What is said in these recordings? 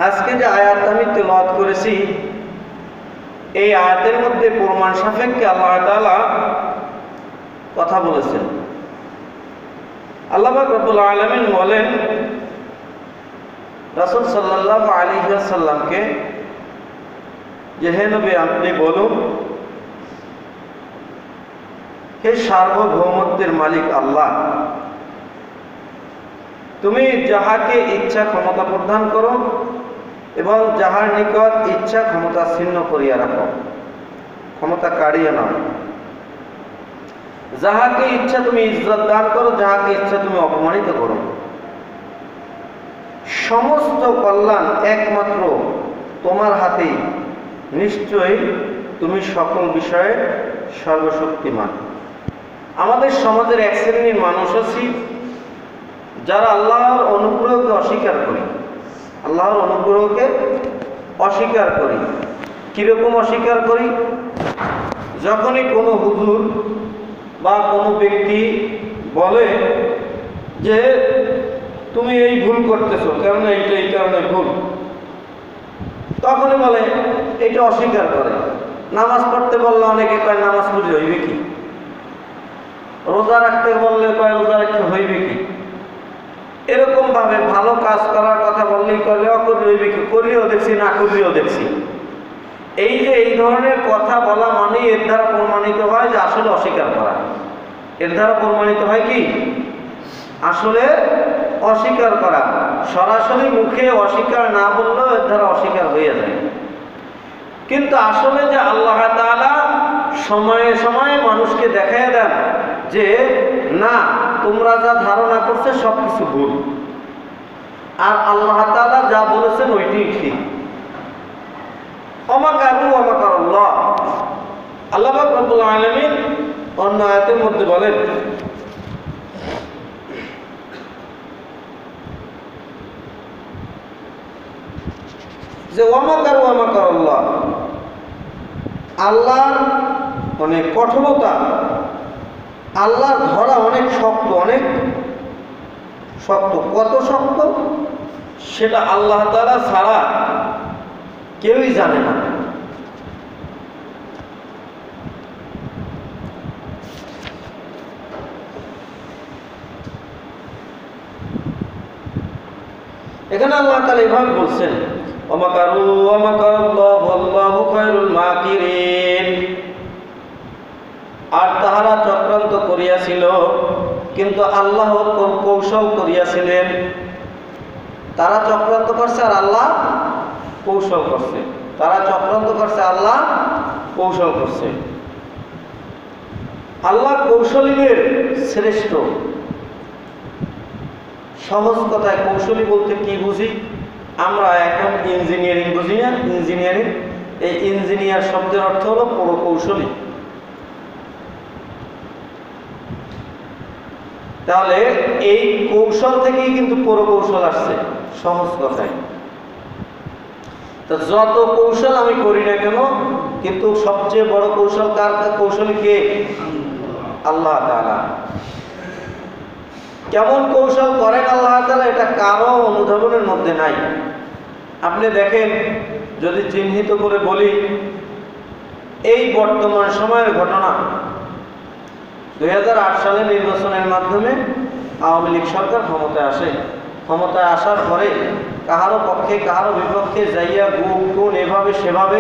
আজকে যে আয়াত আমি তেলাওয়াত করেছি, এই আয়াতের মধ্যে প্রমাণ সাপেক্ষে আল্লাহ তাআলা কথা বলেছেন। আল্লাহ পাক রব্বুল আলামিন বলেন রাসূল সাল্লাল্লাহু আলাইহি ওয়াসাল্লামকে যে, হে নবী, আপনি বলুন, হে সার্বভৌমত্বের মালিক আল্লাহ, তুমি যাহাকে ইচ্ছা ক্ষমতা প্রদান করো এবং যাহার নিকট ইচ্ছা ক্ষমতা ছিন্ন করিয়া রাখো, ক্ষমতা কাড়িয়া নাও। যাহাকে ইচ্ছা তুমি ইজ্জত দান করো, যাহাকে ইচ্ছা তুমি অপমানিত করো। সমস্ত কল্যাণ একমাত্র তোমার হাতেই, নিশ্চয়ই তুমি সকল বিষয়ে সর্বশক্তিমান। আমাদের সমাজের এক শ্রেণীর মানুষ আছি যারা আল্লাহর অনুগ্রহকে অস্বীকার করি, আল্লাহর অনুগ্রহকে অস্বীকার করি। কিরকম অস্বীকার করি? যখনই কোনো হুজুর বা কোনো ব্যক্তি বলে যে তুমি এই ভুল করতেছো, কারণ এইটা এই কারণে ভুল, তখনই বলে এটা অস্বীকার করে। নামাজ পড়তে বললে অনেকে কয় নামাজ পড়লে হইবে কি, রোজা রাখতে বললে কয় রোজা রাখতে হইবে কি, এরকম ভাবে ভালো কাজ করার কথা বললেই করলে অকরি হইবে কি, করিও দেখছি না করিও দেখছি। এই যে এই ধরনের কথা বলা মানে এর দ্বারা প্রমাণিত হয় যে আসলে অস্বীকার করা। এর দ্বারা প্রমাণিত হয় কি? আসলে অস্বীকার করা। সরাসরি মুখে অস্বীকার না বললেও এর দ্বারা অস্বীকার হয়ে যায়। কিন্তু আসলে যে আল্লাহ তাআলা সময়ে সময়ে মানুষকে দেখায় দেন যে না, তোমরা যা ধারণা করছো সব কিছু ভুল, আর আল্লাহ তাআলা যা বলেছেন ওইটাই ঠিক। ওমাকারু ওমাকারাল্লাহ। আল্লাহ পাক রব্বুল আলামিন অন্য আয়াতের মধ্যে বলেন, যে ওমাকারু ওমাকারাল্লাহ, আল্লাহর অনেক কঠোরতা, আল্লাহর ধরা অনেক শক্ত, অনেক শক্ত। কত শক্ত সেটা আল্লাহ তাআলা ছাড়া কেউই জানে না। এখানে আল্লাহ তাআলা এভাবে বলছেন, ওমাকারু ওমাকারাল্লাহু ওয়াল্লাহু খায়রুল মাকিরিন। আর তাহারা চক্রান্ত করিয়াছিল, কিন্তু আল্লাহ কৌশল করিয়াছিলেন। তারা চক্রান্ত করছে আর আল্লাহ কৌশল করছে। তারা চক্রান্ত করছে, আল্লাহ কৌশল করছে। আল্লাহ কৌশলীদের শ্রেষ্ঠ। সহজ কথায় কৌশলী বলতে কি বুঝি? আমরা এখন ইঞ্জিনিয়ারিং বুঝি না? ইঞ্জিনিয়ারিং, এই ইঞ্জিনিয়ার শব্দের অর্থ হলো প্রকৌশলী। তাহলে এই কৌশল থেকেই কিন্তু প্রকৌশল আসছে, সহজ কথায়। তো যত কৌশল আমি করি না কেন, কিন্তু সবচেয়ে বড় কৌশল কার? কৌশলী কে? আল্লাহ তাআলা। কেমন কৌশল করেন আল্লাহ তাআলা, এটা কারো অনুধাবনের মধ্যে নাই। আপনি দেখেন, যদি চিহ্নিত করে বলি, এই বর্তমান সময়ের ঘটনা, 2008 সালে নির্বাচনের মাধ্যমে আওয়ামী লীগ সরকার ক্ষমতায় আসে। ক্ষমতায় আসার পরে কাহারো পক্ষে কাহারো বিপক্ষে যাইয়া গুণ এভাবে সেভাবে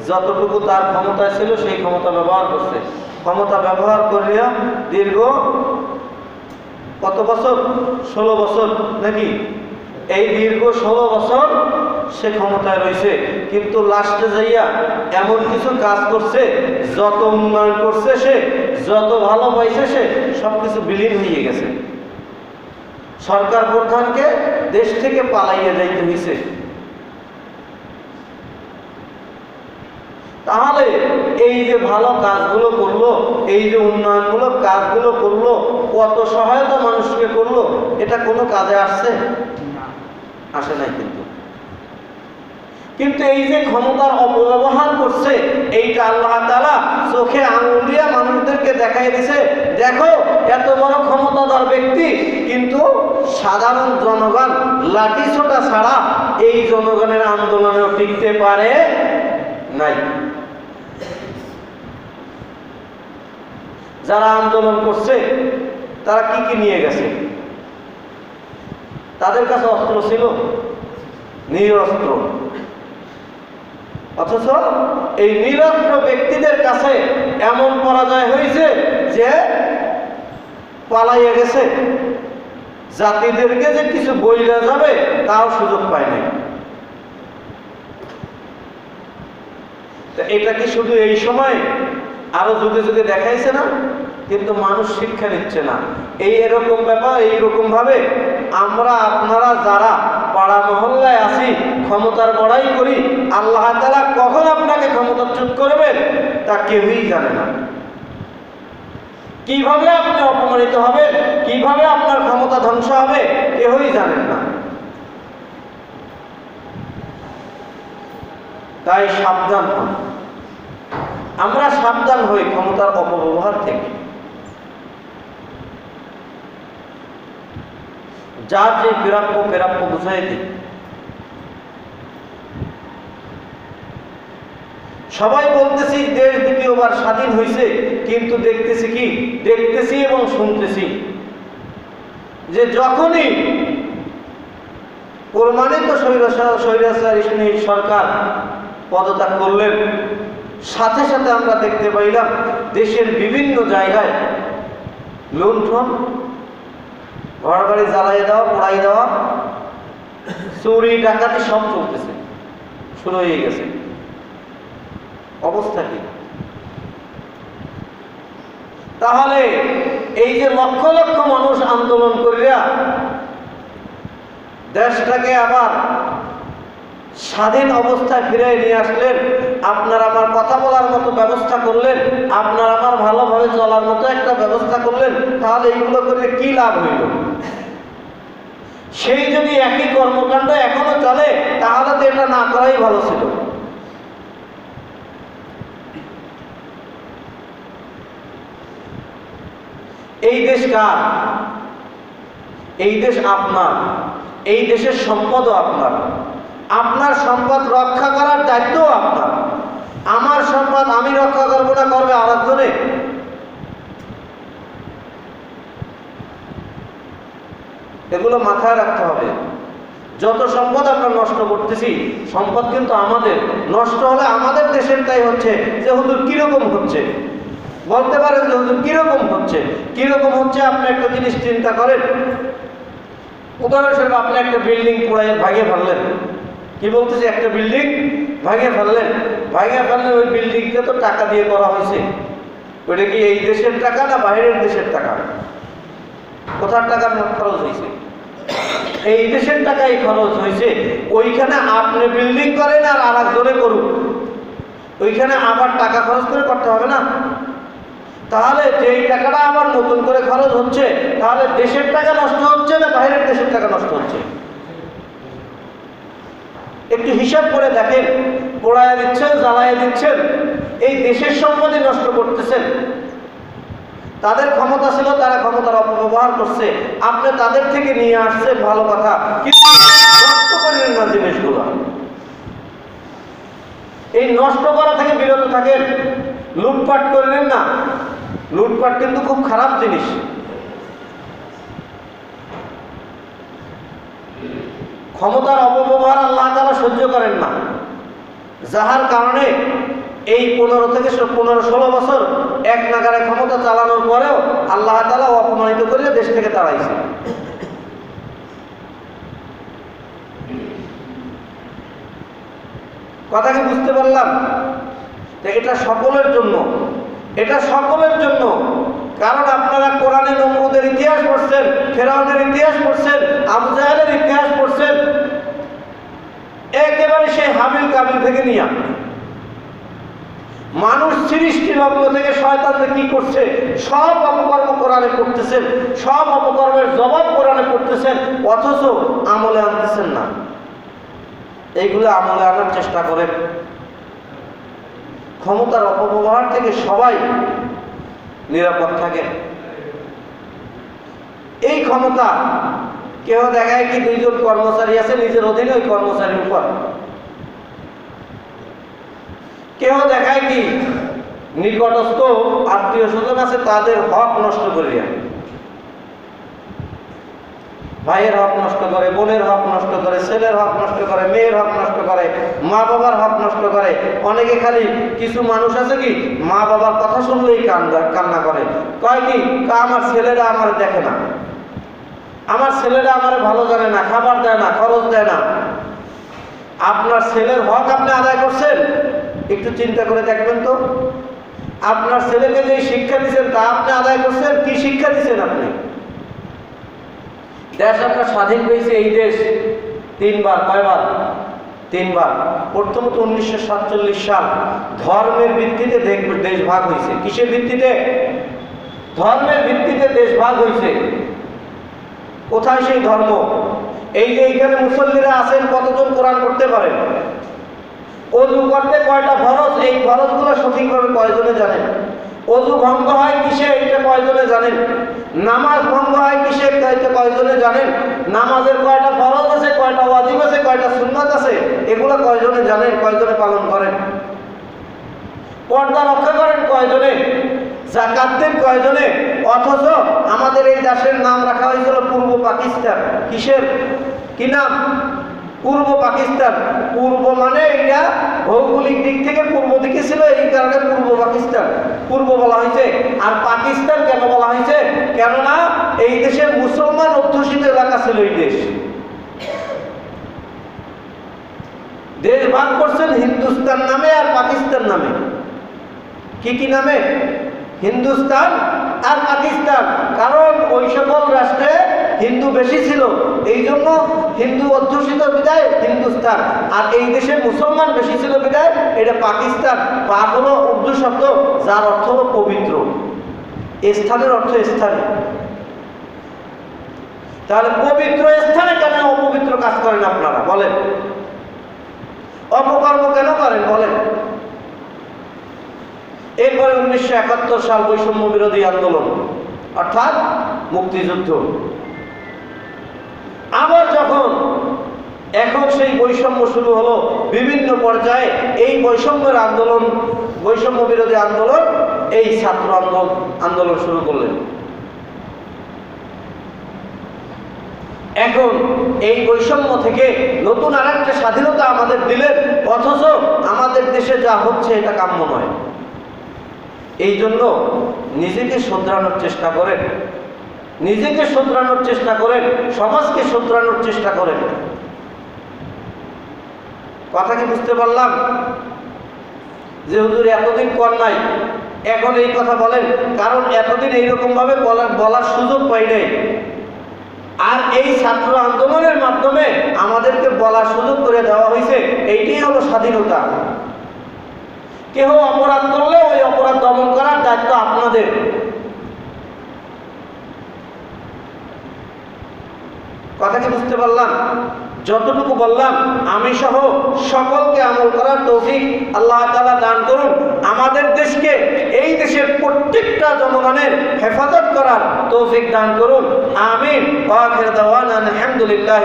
যতটুকু তার ক্ষমতা ছিল সেই ক্ষমতা ব্যবহার করছে। ক্ষমতা ব্যবহার করিয়া দীর্ঘ কত বছর? 16 বছর নাকি? এই দীর্ঘ 16 বছর সে ক্ষমতায় রয়েছে, কিন্তু লাস্টে যাইয়া এমন কিছু কাজ করছে, যত উন্নয়ন করছে সে, যত ভালো পাইছে সে, সবকিছু বিলীন হয়ে গেছে। সরকার প্রধানকে দেশ থেকে পালাইয়া যাইতে হয়েছে। তাহলে এই যে ভালো কাজগুলো করলো, এই যে উন্নয়নমূলক কাজগুলো করলো, কত সহায়তা মানুষকে করলো, এটা কোনো কাজে আসছে? আসে নাই। কিন্তু এই যে ক্ষমতার অপব্যবহার করছে, এইটা আল্লাহ তাআলা চোখে আঙুল দিয়ে মানুষদেরকে দেখাই দিছে, দেখো এত বড় ক্ষমতাধর ব্যক্তি, কিন্তু সাধারণ জনগণ লাঠি ছোটা ছাড়া এই জনগণের আন্দোলনেও টিকতে পারে নাই। যারা আন্দোলন করছে তারা কি কি নিয়ে গেছে? তাদের কাছে অস্ত্র ছিল, নিরস্ত্র। অথচ এই নিরস্ত্র ব্যক্তিদের কাছে এমন পরাজয় হয়েছে যে পালাইয়া গেছে, জাতিদেরকে যে কিছু বইলা যাবে তাও সুযোগ পায় নাই। এটা কি শুধু এই সময়, আরো যুগে যুগে দেখাইছে না? কিন্তু মানুষ শিক্ষা নিচ্ছে না। এরকম ব্যাপার, এইরকম ভাবে আমরা আপনারা যারা পাড়া মহল্লায় আছি, ক্ষমতার বড়াই করি, আল্লাহ তাআলা কখন আপনাকে ক্ষমতাচ্যুত করবেন তা কেউই জানে না। কিভাবে আপনি অপমানিত হবেন, কিভাবে আপনার ক্ষমতা ধ্বংস হবে, কেউই জানেন না। তাই সাবধান হন। আমরা সাবধান হই ক্ষমতার অপব্যবহার থেকে। যার যে প্রাপ্য প্রাপ্য বুঝাই দিই। সবাই বলতেছি দেশ দ্বিতীয়বার স্বাধীন হয়েছে, কিন্তু দেখতেছি এবং শুনতেছি যে যখনই প্রমাণিত স্বৈরাচারী সরকার পদত্যাগ করলেন, সাথে সাথে আমরা দেখতে পাইলাম দেশের বিভিন্ন জায়গায় লুণ্ঠন, ঘরবাড়ি জ্বালিয়ে দেওয়া, পোড়াই দেওয়া, চুরি ডাকাতি সব চলতেছে, শুরু হয়ে গেছে। অবস্থা কি? তাহলে এই যে লক্ষ লক্ষ মানুষ আন্দোলন করিয়া দেশটাকে আবার স্বাধীন অবস্থায় ফিরিয়ে নিয়ে আসলেন, আপনার আমার কথা বলার মতো ব্যবস্থা করলেন, আপনার আমার ভালোভাবে চলার মতো একটা ব্যবস্থা করলেন, তাহলে এইগুলো করে কি লাভ হইল? সেই যদি একই কর্মকাণ্ড এখনো চলে, তাহলে তো এটা না করাই ভালো ছিল। এই দেশ কার? এই দেশ আপনার, এই দেশের সম্পদও আপনার। আপনার সম্পদ রক্ষা করার দায়িত্বও আপনার। আমার সম্পদ আমি রক্ষা করবো না, করবে আরেকজনে। এগুলো মাথায় রাখতে হবে। যত সম্পদ আমরা নষ্ট করতেছি, সম্পদ কিন্তু আমাদের। নষ্ট হলে আমাদের দেশেরটাই হচ্ছে যে হুজুর কিরকম হচ্ছে, বলতে পারেন যে হুজুর কিরকম হচ্ছে। কিরকম হচ্ছে আপনি একটা জিনিস চিন্তা করেন। উদাহরণস্বরূপ আপনি একটা বিল্ডিং পুরাই ভাঙিয়ে ফেললেন। কি বলতেছি? একটা বিল্ডিং ভাঙিয়ে ফেললেন। ওই বিল্ডিংটা তো টাকা দিয়ে করা হয়েছে। ওইটা কি এই দেশের টাকা না বাইরের দেশের টাকা? কোথার টাকা খরচ হয়েছে? এই দেশের টাকাই খরচ হয়েছে। ওইখানে আপনি বিল্ডিং করেন আর আরেকজনে করুন, ওইখানে আবার টাকা খরচ করে করতে হবে না? তাহলে যেই টাকাটা আবার নতুন করে খরচ হচ্ছে, তাহলে দেশের টাকা নষ্ট হচ্ছে না বাইরের দেশের টাকা নষ্ট হচ্ছে? একটু হিসাব করে দেখেন। পোড়ায় দিচ্ছেন, জ্বালায় দিচ্ছেন, এই দেশের সম্পত্তি নষ্ট করতেছেন। তাদের ক্ষমতা ছিল, তারা ক্ষমতার অপব্যবহার করছে, আপনি তাদের থেকে নিয়ে আসছেন, ভালো কথা, কিন্তু নষ্ট করেন না জিনিসগুলো। এই নষ্ট করা থেকে বিরত থাকেন। লুটপাট করলেন না। লুটপাট কিন্তু খুব খারাপ জিনিস। ক্ষমতার অপব্যবহার আল্লাহ তাআলা সহ্য করেন না, যাহার কারণে এই 15-16 বছর এক নাগারে ক্ষমতা চালানোর পরেও আল্লাহ তাআলা অপমানিত করে দেশ থেকে তাড়াইছে। কথা কি বুঝতে পারলাম? এটা সকলের জন্য, এটা সকলের জন্য। কারণ আপনারা কোরআনে নমরুদের ইতিহাস পড়ছেন, ফেরাউনের ইতিহাস পড়ছেন, আবু জাহেলের ইতিহাস পড়ছেন, একেবারে সেই হাবিল কাবিল থেকে নিয়ে মানুষ সৃষ্টি লগ্ন থেকে শয়তানরা কি করছে, সব অপকর্ম কোরআনে করতেছেন, সব অপকর্মের জবাব কোরআনে করতেছেন, অথচ আমলে আনতেছেন না। এইগুলো আমলে আনার চেষ্টা করেন। ক্ষমতার অপব্যবহার থেকে সবাই নিরাপদ থাকে। এই ক্ষমতা কেউ দেখায় কি 2 জন কর্মচারী আছে নিজের অধীনে ওই কর্মচারীর উপর, কেউ দেখায় কি নিকটস্থ আত্মীয় স্বজন আছে তাদের হক নষ্ট করিয়া, ভাইয়ের হক নষ্ট করে, বোনের হক নষ্ট করে, ছেলের হক নষ্ট করে, মেয়ের হক নষ্ট করে, মা বাবার হক নষ্ট করে। অনেকে খালি কিছু মানুষ আছে কি মা বাবার কথা শুনলেই কান্না করে, কয় কি আমার ছেলেরা আমার দেখে না, আমার ছেলেরা আমার ভালো জানে না, খাবার দেয় না, খরচ দেয় না। আপনার ছেলের হক আপনি আদায় করছেন? একটু চিন্তা করে দেখবেন তো। আপনার ছেলেকে যে শিক্ষা দিচ্ছেন তা আপনি আদায় করছেন? কি শিক্ষা দিচ্ছেন আপনি? দেশ আপনার স্বাধীন হয়েছে, এই দেশ 3 বার, কয়বার? 3 বার। প্রথমত 1947 সাল ধর্মের ভিত্তিতে দেশ ভাগ হয়েছে। কিসের ভিত্তিতে? ধর্মের ভিত্তিতে দেশ ভাগ হয়েছে। কোথায় সেই ধর্ম? এই যে এইখানে মুসল্লিরা আছেন, কতজন কোরআন পড়তে পারেন? ওযু করতে কয়টা ফরজ, এই ফরজগুলো সঠিকভাবে কয়জনে জানেন? ওযু ভঙ্গ হয় কিসে, এটা কয়জনে জানেন? নামাজ ভঙ্গ হয় কিসে, এটা কয়জনে জানেন? নামাজের কয়টা ফরজ আছে, কয়টা ওয়াজিব আছে, কয়টা সুন্নাত আছে, এগুলো কয়জনে জানেন? কয়জনে পালন করেন? পর্দা রক্ষা করেন কয়জনে? যাকাত দেন কয়জনে? অথচ আমাদের এই দেশের নাম রাখা হয়েছিল পূর্ব পাকিস্তান। কিসের? কি নাম? পূর্ব পাকিস্তান। পূর্ব মানে এটা ভৌগোলিক দিক থেকে পূর্ব দিকে ছিল, এই কারণে পূর্ব পাকিস্তান পূর্ব বলা হয়েছে। আর পাকিস্তান কেন বলা হয়েছে? কেননা এই দেশের মুসলমান অধ্যুষিত এলাকা ছিল এই দেশ। দেশ ভাগ করছেন হিন্দুস্তান নামে আর পাকিস্তান নামে। কি কি নামে? হিন্দুস্তান আর পাকিস্তান। কারণ ওই সকল রাষ্ট্রে হিন্দু বেশি ছিল, এই জন্য হিন্দু অধ্যুষিত বিদায় হিন্দুস্তান। আর এই দেশে মুসলমান বেশি ছিল বিদায় এটা পাকিস্তান। পাক হলো উর্দু শব্দ যার অর্থ হলো পবিত্র। স্থানের অর্থ স্থানে। তাহলে পবিত্র স্থানে কেন অপবিত্র কাজ করেন আপনারা বলেন? অপকর্ম কেন করেন বলেন? এরপরে 1971 সাল বৈষম্য বিরোধী আন্দোলন, অর্থাৎ মুক্তিযুদ্ধ। আবার যখন এখন সেই বৈষম্য শুরু হলো বিভিন্ন পর্যায়ে, এই বৈষম্যের আন্দোলন, বৈষম্য বিরোধী আন্দোলন, এই ছাত্র আন্দোলন শুরু করলেন। এখন এই বৈষম্য থেকে নতুন আরেকটা স্বাধীনতা আমাদের দিলেন, অথচ আমাদের দেশে যা হচ্ছে এটা কাম্য নয়। এই জন্য নিজেকে শুধরানোর চেষ্টা করেন, নিজেকে শুধরানোর চেষ্টা করেন, সমাজকে শুধরানোর চেষ্টা করেন। কথা কি বুঝতে পারলাম? যে হুজুর এতদিন কর নাই, এখন এই কথা বলেন, কারণ এতদিন এইরকম ভাবে বলার সুযোগ পাই নাই। আর এই ছাত্র আন্দোলনের মাধ্যমে আমাদেরকে বলার সুযোগ করে দেওয়া হয়েছে। এইটাই হলো স্বাধীনতা। কেউ অপরাধ করলে ওই অপরাধ দমন করার দায়িত্ব আপনাদের। কথা কি বুঝতে পারলাম? যতটুকু বললাম আমি সহ সকলকে আমল করার তৌফিক আল্লাহ তাআলা দান করুন। আমাদের দেশকে, এই দেশের প্রত্যেকটা জনগণের হেফাজত করার তৌফিক দান করুন। আমিন। ওয়া আখিরু দাওয়ানা আলহামদুলিল্লাহ।